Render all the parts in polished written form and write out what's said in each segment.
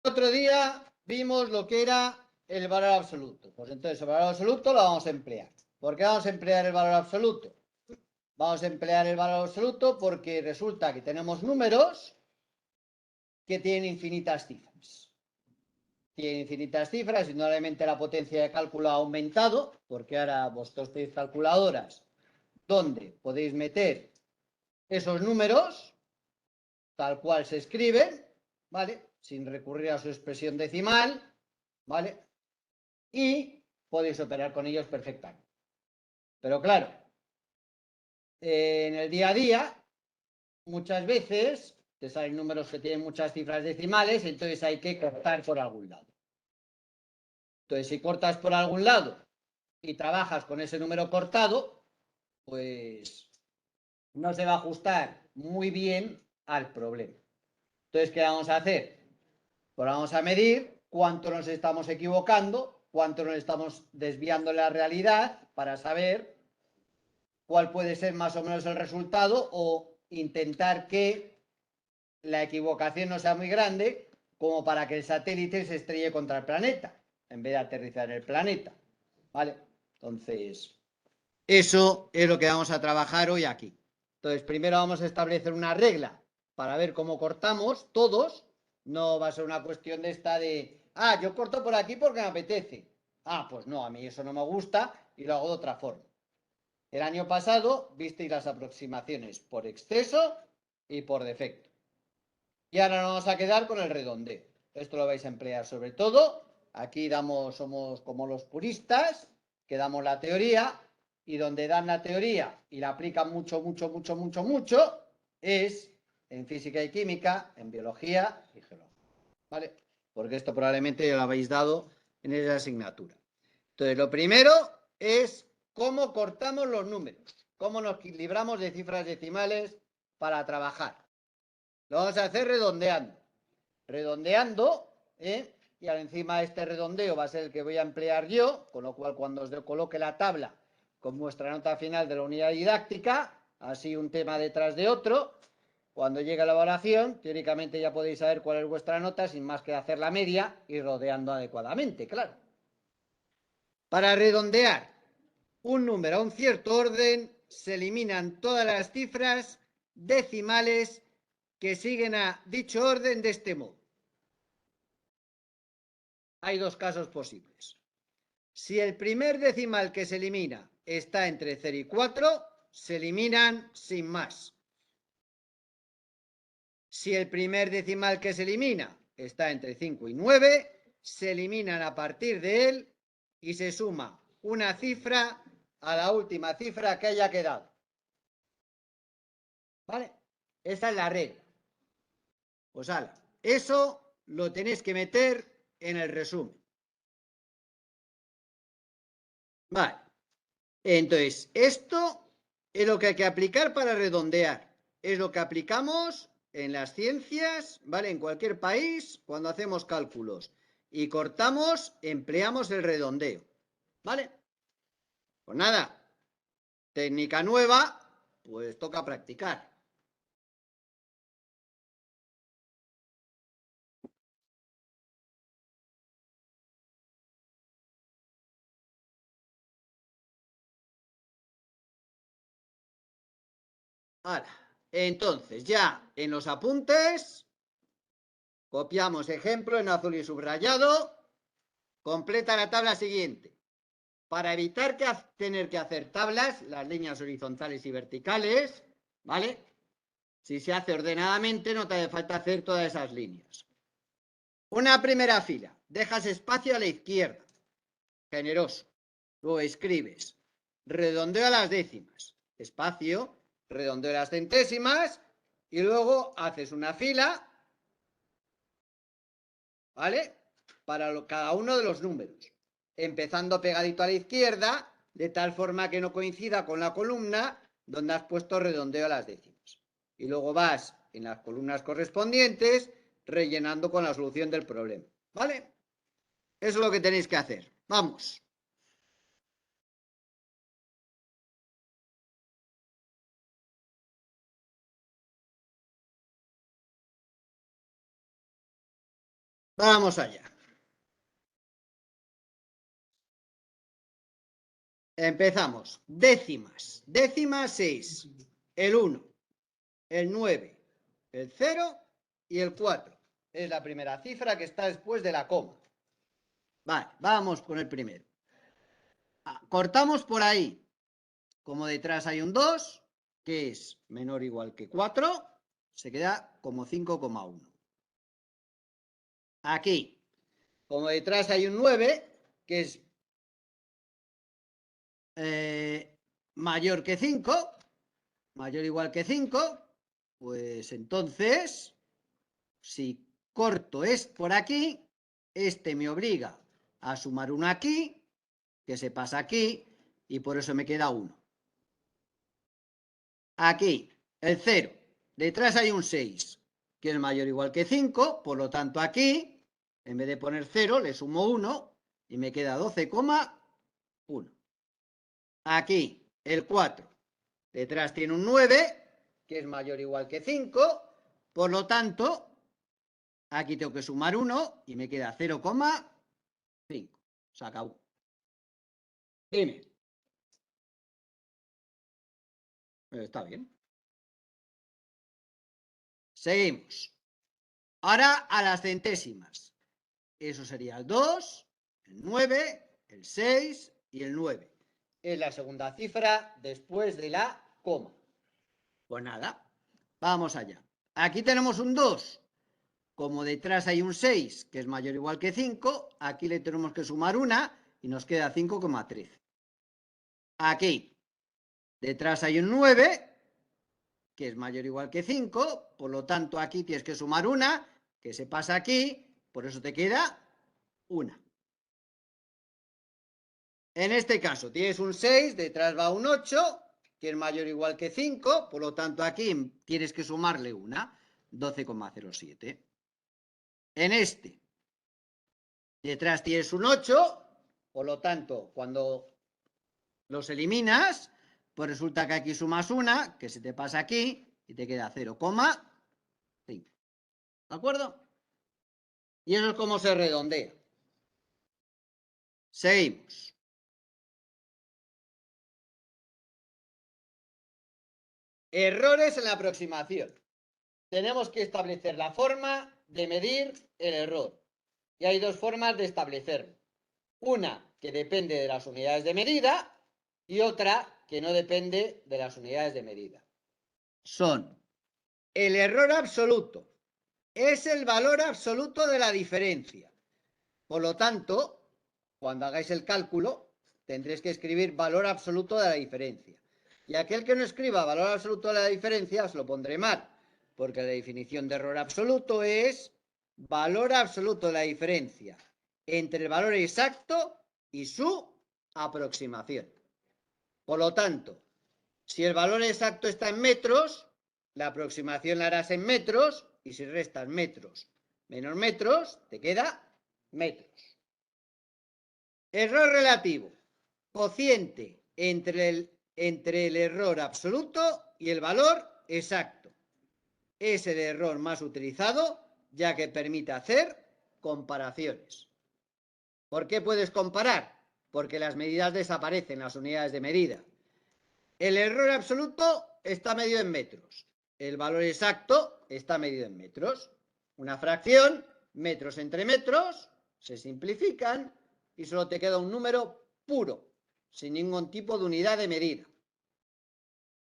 otro día vimos lo que era el valor absoluto. Pues entonces el valor absoluto lo vamos a emplear. ¿Por qué vamos a emplear el valor absoluto? Vamos a emplear el valor absoluto porque resulta que tenemos números que tienen infinitas cifras. Tienen infinitas cifras y normalmente la potencia de cálculo ha aumentado, porque ahora vosotros tenéis calculadoras donde podéis meter esos números tal cual se escriben, ¿vale? Sin recurrir a su expresión decimal, ¿vale? Y podéis operar con ellos perfectamente. Pero claro, en el día a día, muchas veces te salen números que tienen muchas cifras decimales, entonces hay que cortar por algún lado. Entonces, si cortas por algún lado y trabajas con ese número cortado, pues no se va a ajustar muy bien al problema. Entonces, ¿qué vamos a hacer? Pues vamos a medir cuánto nos estamos equivocando, cuánto nos estamos desviando de la realidad para saber cuál puede ser más o menos el resultado o intentar que la equivocación no sea muy grande como para que el satélite se estrelle contra el planeta en vez de aterrizar en el planeta. ¿Vale? Entonces, eso es lo que vamos a trabajar hoy aquí. Entonces, primero vamos a establecer una regla para ver cómo cortamos todos. No va a ser una cuestión de esta de, yo corto por aquí porque me apetece. Pues no, a mí eso no me gusta y lo hago de otra forma. El año pasado visteis las aproximaciones por exceso y por defecto. Y ahora nos vamos a quedar con el redondeo. Esto lo vais a emplear sobre todo. Aquí somos como los puristas, que damos la teoría, y donde dan la teoría y la aplican mucho, es en física y química, en biología y geología. ¿Vale? Porque esto probablemente ya lo habéis dado en esa asignatura. Entonces, lo primero es cómo cortamos los números, cómo nos libramos de cifras decimales para trabajar. Lo vamos a hacer redondeando. Redondeando, y encima de este redondeo va a ser el que voy a emplear yo, con lo cual cuando os coloque la tabla con vuestra nota final de la unidad didáctica, así un tema detrás de otro, cuando llegue la evaluación, teóricamente ya podéis saber cuál es vuestra nota sin más que hacer la media y rodeando adecuadamente, claro. Para redondear un número a un cierto orden, se eliminan todas las cifras decimales que siguen a dicho orden de este modo. Hay dos casos posibles. Si el primer decimal que se elimina está entre 0 y 4, se eliminan sin más. Si el primer decimal que se elimina está entre 5 y 9, se eliminan a partir de él y se suma una cifra a la última cifra que haya quedado. ¿Vale? Esa es la regla. Pues ala, eso lo tenéis que meter en el resumen. Vale. Entonces, esto es lo que hay que aplicar para redondear. Es lo que aplicamos en las ciencias, ¿vale? En cualquier país, cuando hacemos cálculos y cortamos, empleamos el redondeo, ¿vale? Pues nada, técnica nueva, pues toca practicar. Ahora, entonces, ya en los apuntes, copiamos ejemplo en azul y subrayado, completa la tabla siguiente. Para evitar tener que hacer tablas, las líneas horizontales y verticales, ¿vale? Si se hace ordenadamente, no te hace falta hacer todas esas líneas. Una primera fila, dejas espacio a la izquierda, generoso. Luego escribes, redondeo a las décimas, espacio, redondeo a las centésimas, y luego haces una fila, ¿vale? Para cada uno de los números, empezando pegadito a la izquierda, de tal forma que no coincida con la columna donde has puesto redondeo a las décimas. Y luego vas en las columnas correspondientes rellenando con la solución del problema. ¿Vale? Eso es lo que tenéis que hacer. Vamos. Vamos allá. Empezamos. Décimas. Décimas es el 1, el 9, el 0 y el 4. Es la primera cifra que está después de la coma. Vale, vamos con el primero. Cortamos por ahí. Como detrás hay un 2, que es menor o igual que 4, se queda como 5,1. Aquí, como detrás hay un 9, que es mayor que 5, mayor o igual que 5, pues entonces, si corto es por aquí, este me obliga a sumar 1 aquí, que se pasa aquí, y por eso me queda 1. Aquí, el 0. Detrás hay un 6, que es mayor o igual que 5, por lo tanto aquí, en vez de poner 0, le sumo 1 y me queda 12,1. Aquí, el 4. Detrás tiene un 9, que es mayor o igual que 5, por lo tanto, aquí tengo que sumar 1 y me queda 0,5. Se acabó. Dime. Está bien. Seguimos. Ahora a las centésimas. Eso sería el 2, el 9, el 6 y el 9. Es la segunda cifra después de la coma. Pues nada, vamos allá. Aquí tenemos un 2. Como detrás hay un 6, que es mayor o igual que 5, aquí le tenemos que sumar 1 y nos queda 5,13. Aquí, detrás hay un 9, que es mayor o igual que 5, por lo tanto aquí tienes que sumar 1, que se pasa aquí, por eso te queda 1. En este caso tienes un 6, detrás va un 8, que es mayor o igual que 5, por lo tanto aquí tienes que sumarle 1, 12,07. En este, detrás tienes un 8, por lo tanto, cuando los eliminas, pues resulta que aquí sumas 1, que se te pasa aquí, y te queda 0,5. ¿De acuerdo? Y eso es como se redondea. Seguimos. Errores en la aproximación. Tenemos que establecer la forma de medir el error. Y hay dos formas de establecerlo. Una que depende de las unidades de medida y otra que no depende de las unidades de medida. Son el error absoluto. Es el valor absoluto de la diferencia. Por lo tanto, cuando hagáis el cálculo, tendréis que escribir valor absoluto de la diferencia. Y aquel que no escriba valor absoluto de la diferencia, os lo pondré mal, porque la definición de error absoluto es valor absoluto de la diferencia entre el valor exacto y su aproximación. Por lo tanto, si el valor exacto está en metros, la aproximación la harás en metros, y si restas metros menos metros, te queda metros. Error relativo. Cociente entre el error absoluto y el valor exacto. Es el error más utilizado, ya que permite hacer comparaciones. ¿Por qué puedes comparar? Porque las medidas desaparecen, las unidades de medida. El error absoluto está medido en metros. El valor exacto está medido en metros. Una fracción, metros entre metros, se simplifican y solo te queda un número puro, sin ningún tipo de unidad de medida.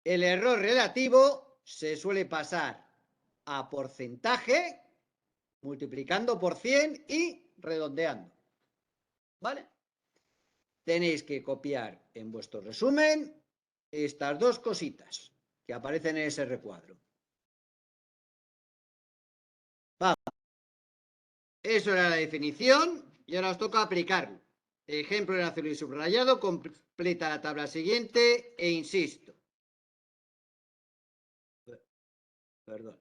El error relativo se suele pasar a porcentaje, multiplicando por 100 y redondeando. ¿Vale? Tenéis que copiar en vuestro resumen estas dos cositas que aparecen en ese recuadro. Vamos. Eso era la definición y ahora os toca aplicarlo. Ejemplo en azul y subrayado, completa la tabla siguiente e insisto. Perdón.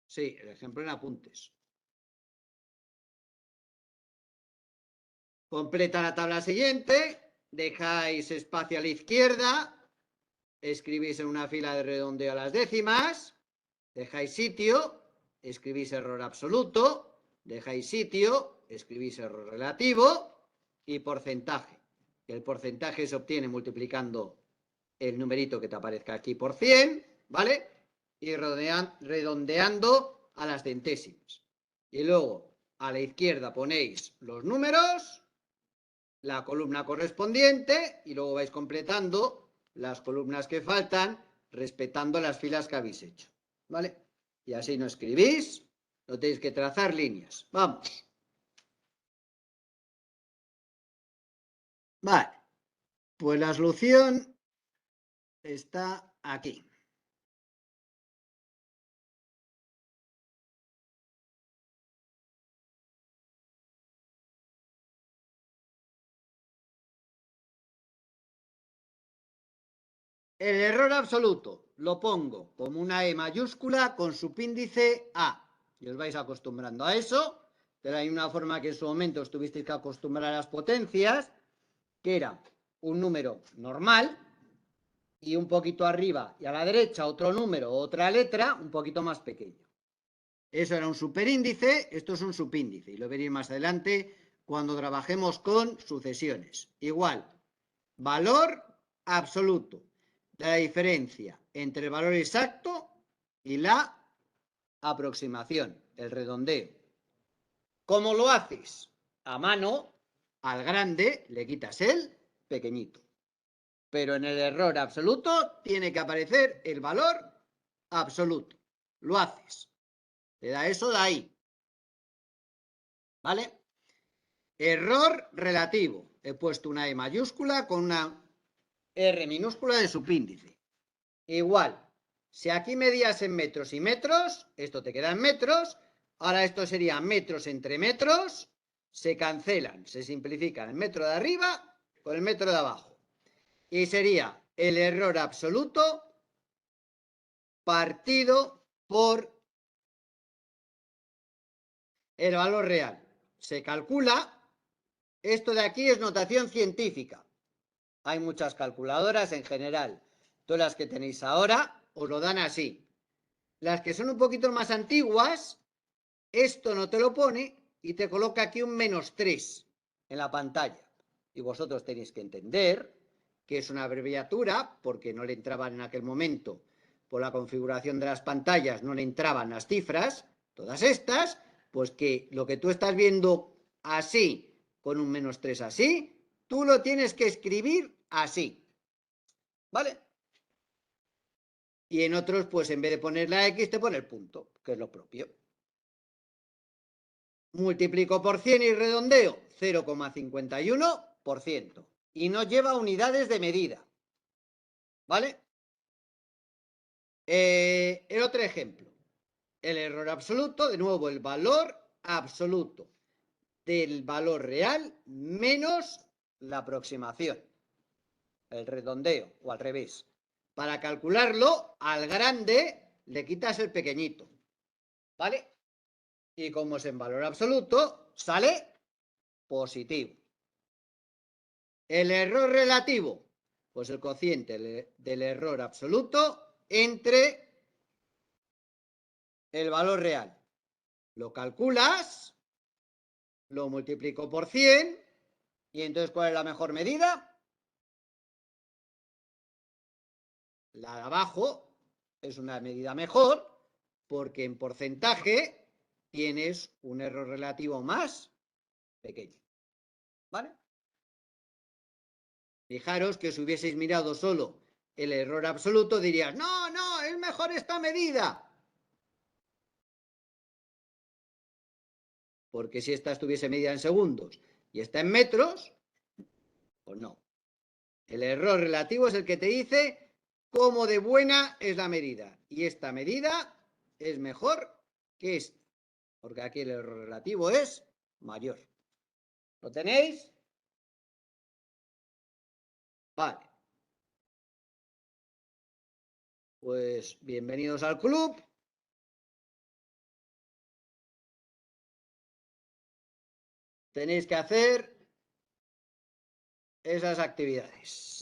Sí, el ejemplo en apuntes. Completa la tabla siguiente, dejáis espacio a la izquierda, escribís en una fila de redondeo las décimas, dejáis sitio, escribís error absoluto, dejáis sitio, escribís error relativo y porcentaje. El porcentaje se obtiene multiplicando el numerito que te aparezca aquí por 100, ¿vale? Y redondeando a las centésimas. Y luego a la izquierda ponéis los números, la columna correspondiente y luego vais completando las columnas que faltan respetando las filas que habéis hecho, ¿vale? Y así no escribís, no tenéis que trazar líneas. Vamos. Vale, pues la solución está aquí. El error absoluto lo pongo como una E mayúscula con subíndice A. Y os vais acostumbrando a eso. De la misma forma que en su momento os tuvisteis que acostumbrar a las potencias, que era un número normal y un poquito arriba y a la derecha otro número, otra letra, un poquito más pequeño. Eso era un superíndice, esto es un subíndice y lo veréis más adelante cuando trabajemos con sucesiones. Igual, valor absoluto, la diferencia entre el valor exacto y la aproximación, el redondeo. ¿Cómo lo haces? A mano, al grande le quitas el pequeñito. Pero en el error absoluto tiene que aparecer el valor absoluto. Lo haces. Te da eso de ahí. ¿Vale? Error relativo. He puesto una E mayúscula con una R minúscula de subíndice. Igual. Si aquí medías en metros y metros, esto te queda en metros. Ahora esto sería metros entre metros. Se cancelan, se simplifican el metro de arriba con el metro de abajo. Y sería el error absoluto partido por el valor real. Se calcula. Esto de aquí es notación científica. Hay muchas calculadoras en general. Todas las que tenéis ahora os lo dan así. Las que son un poquito más antiguas, esto no te lo pone y te coloca aquí un -3 en la pantalla. Y vosotros tenéis que entender que es una abreviatura porque no le entraban en aquel momento, por la configuración de las pantallas, no le entraban las cifras, todas estas, pues que lo que tú estás viendo así, con un -3 así, tú lo tienes que escribir así. ¿Vale? Y en otros, pues en vez de poner la X, te pone el punto, que es lo propio. Multiplico por 100 y redondeo 0,51%. Y no lleva unidades de medida. ¿Vale? El otro ejemplo. El error absoluto, de nuevo, el valor absoluto del valor real menos la aproximación. El redondeo, o al revés. Para calcularlo, al grande le quitas el pequeñito. ¿Vale? Y como es en valor absoluto, sale positivo. El error relativo, pues el cociente del error absoluto entre el valor real. Lo calculas, lo multiplico por 100 y entonces ¿cuál es la mejor medida? La de abajo es una medida mejor porque en porcentaje tienes un error relativo más pequeño. ¿Vale? Fijaros que si hubieseis mirado solo el error absoluto dirías, no, no, es mejor esta medida. Porque si esta estuviese medida en segundos y está en metros, pues no. El error relativo es el que te dice cómo de buena es la medida. Y esta medida es mejor que esta. Porque aquí el error relativo es mayor. ¿Lo tenéis? Vale. Pues bienvenidos al club. Tenéis que hacer esas actividades.